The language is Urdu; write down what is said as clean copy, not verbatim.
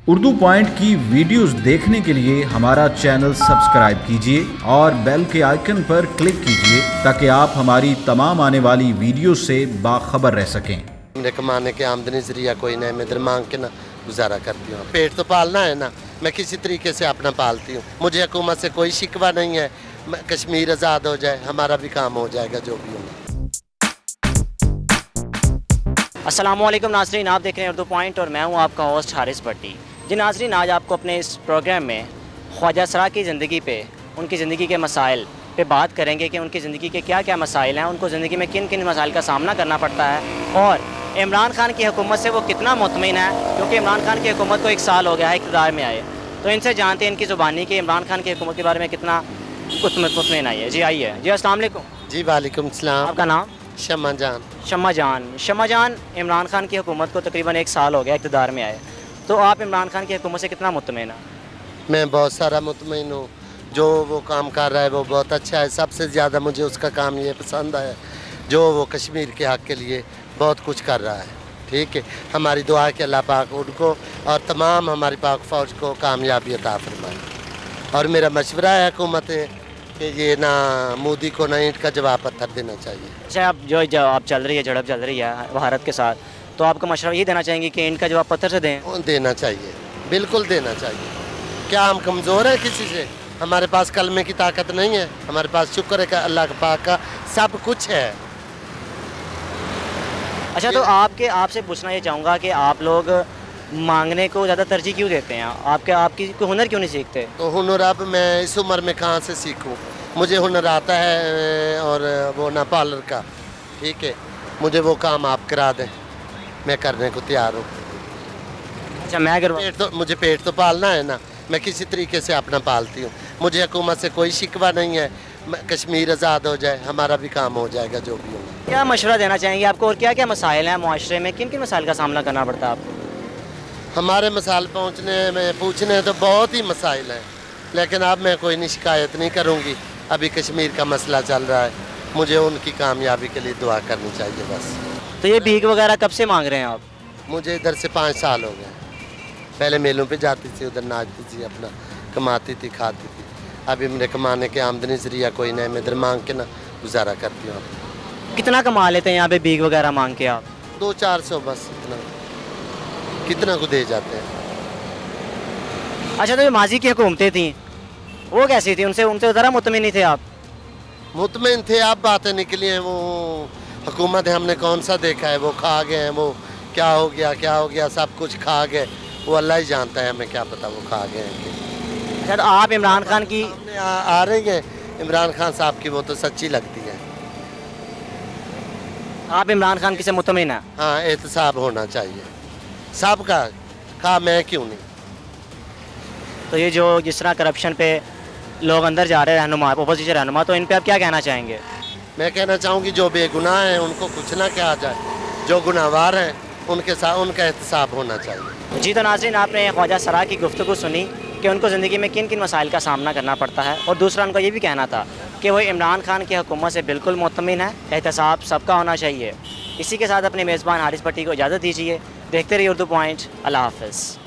اردو پوائنٹ کی ویڈیوز دیکھنے کے لیے ہمارا چینل سبسکرائب کیجیے اور بیل کے آئیکن پر کلک کیجیے تاکہ آپ ہماری تمام آنے والی ویڈیوز سے باخبر رہ سکیں۔ میرے کمانے کے آمدنی ذریعہ کوئی نہیں، میں ادھر مانگ کے نہ گزارا کرتی ہوں۔ پیٹ تو پالنا ہے نا، میں کسی طریقے سے اپنا پالتی ہوں۔ مجھے حکومت سے کوئی شکوہ نہیں ہے، کشمیر آزاد ہو جائے، ہمارا بھی کام ہو جائے گا جو بھی ہوگا۔ السلام علیکم ناظرین، آپ دیکھ رہے ہیں اردو پوائنٹ اور میں ہوں آپ کا ہوسٹ حارث بھٹی۔ جی ناظرین، آج آپ کو اپنے اس پروگرام میں خواجہ سرا کی زندگی پہ، ان کی زندگی کے مسائل پہ بات کریں گے کہ ان کی زندگی کے کیا کیا مسائل ہیں، ان کو زندگی میں کن کن مسائل کا سامنا کرنا پڑتا ہے، اور عمران خان کی حکومت سے وہ کتنا مطمئن ہے، کیونکہ عمران خان کی حکومت کو 1 سال ہو گیا ہے اقتدار میں آئے۔ تو ان سے جانتے ہیں ان کی زبانی کہ عمران خان کی حکومت کے بارے میں کتنا مطمئن آئی ہے۔ جی آئیے۔ جی السلام علیکم۔ جی وعلیکم السلام۔ آپ کا نام؟ شمع جان۔ شمع جان، عمران خان کی حکومت کو تقریباً 1 سال ہو گیا اقتدار میں آئے، تو آپ عمران خان کی حکومت سے کتنا مطمئن ہیں؟ میں بہت سارا مطمئن ہوں، جو وہ کام کر رہا ہے وہ بہت اچھا ہے۔ سب سے زیادہ مجھے اس کا کام یہ پسند ہے جو وہ کشمیر کے حق کے لیے بہت کچھ کر رہا ہے۔ ٹھیک ہے، ہماری دعا ہے کہ اللہ پاک ان کو اور تمام ہماری پاک فوج کو کامیابی عطا فرمائے۔ اور میرا مشورہ ہے حکومت ہے کہ یہ نہ مودی کو نہ اینٹ کا جواب پتھر دینا چاہیے۔ اچھا، اب چل رہی ہے جھڑپ چل رہی ہے بھارت کے ساتھ، تو آپ کا مشورہ یہ دینا چاہیں گے کہ اینٹ کا جواب پتھر سے دیں؟ دینا چاہیے، بالکل دینا چاہیے۔ کیا ہم کمزور ہیں کسی سے؟ ہمارے پاس کلمے کی طاقت نہیں ہے، ہمارے پاس شکر ہے کہ اللہ پاک کا سب کچھ ہے۔ اچھا، تو آپ سے پوچھنا یہ چاہوں گا کہ آپ لوگ مانگنے کو زیادہ ترجیح کیوں دیتے ہیں؟ آپ کی کوئی ہنر کیوں نہیں سیکھتے؟ تو ہنر اب میں اس عمر میں کہاں سے سیکھوں؟ مجھے ہنر آتا ہے اور وہ نہ پارلر کا۔ ٹھیک ہے، مجھے وہ کام آپ کرا دیں، میں کرنے کو تیار ہوں۔ اچھا، میں اگر مجھے پیٹ تو پالنا ہے نا، میں کسی طریقے سے اپنا پالتی ہوں۔ مجھے حکومت سے کوئی شکوہ نہیں ہے، کشمیر آزاد ہو جائے، ہمارا بھی کام ہو جائے گا جو بھی ہوگا۔ کیا مشورہ دینا چاہیں گے آپ کو، اور کیا کیا مسائل ہیں معاشرے میں، کن کن مسائل کا سامنا کرنا پڑتا ہے آپ کو؟ ہمارے مسائل پوچھنے تو بہت ہی مسائل ہیں، لیکن اب میں کوئی شکایت نہیں کروں گی۔ ابھی کشمیر کا مسئلہ چل رہا ہے، مجھے ان کی کامیابی کے لیے دعا کرنی چاہیے بس۔ تو یہ بھیک وغیرہ کب سے مانگ رہے ہیں آپ؟ مجھے ادھر سے 5 سال ہو گئے۔ پہلے میلوں پہ جاتی تھی، ادھر ناچتی تھی، اپنا کماتی تھی، کھاتی تھی۔ ابھی میرے کمانے کے آمدنی ذریعہ کوئی نہیں، میں ادھر مانگ کے نہ گزارا کرتی ہوں۔ کتنا کما لیتے ہیں یہاں پہ بھیک وغیرہ مانگ کے آپ؟ 200-400 بس، کتنا کو دے جاتے ہیں۔ اچھا، تو یہ ماضی کی حکومتیں تھیں وہ کیسی تھیں؟ ان سے ذرا مطمئن نہیں تھے آپ؟ مطمئن تھے، آپ باتیں نکلی ہیں۔ وہ حکومت ہم نے کون سا دیکھا ہے؟ وہ کھا گئے ہیں، وہ کیا ہو گیا سب کچھ کھا گئے۔ وہ اللہ ہی جانتا ہے، ہمیں کیا پتا وہ کھا گئے ہیں۔ اچھا، تو آپ عمران خان کی سامنے آ رہی ہیں، عمران خان صاحب کی وہ تو سچی لگتی ہے۔ آپ عمران خان کی سے مطمئن ہیں؟ ہاں، احتساب ہونا چاہیے سب کا، کہا میں کیوں نہیں۔ تو یہ جس طرح کرپشن پہ لوگ اندر جا رہے ہیں، رہنما اپوزیشن رہنما، تو ان پہ آپ کیا کہنا چاہیں گے؟ میں کہنا چاہوں گی جو بے گناہ ہیں ان کو کچھ نہ کہا جائے، جو گناہ وار ہیں ان کے ساتھ ان کا احتساب ہونا چاہیے۔ جی، تو ناظرین، آپ نے خواجہ سرا کی گفتگو سنی کہ ان کو زندگی میں کن کن مسائل کا سامنا کرنا پڑتا ہے، اور دوسرا ان کا یہ بھی کہنا تھا کہ وہ عمران خان کی حکومت سے بالکل مطمئن ہے، احتساب سب کا ہونا چاہیے۔ اسی کے ساتھ اپنے میزبان حارث بھٹی کو اجازت دیجیے۔ دیکھتے رہیے اردو پوائنٹ۔ اللہ حافظ۔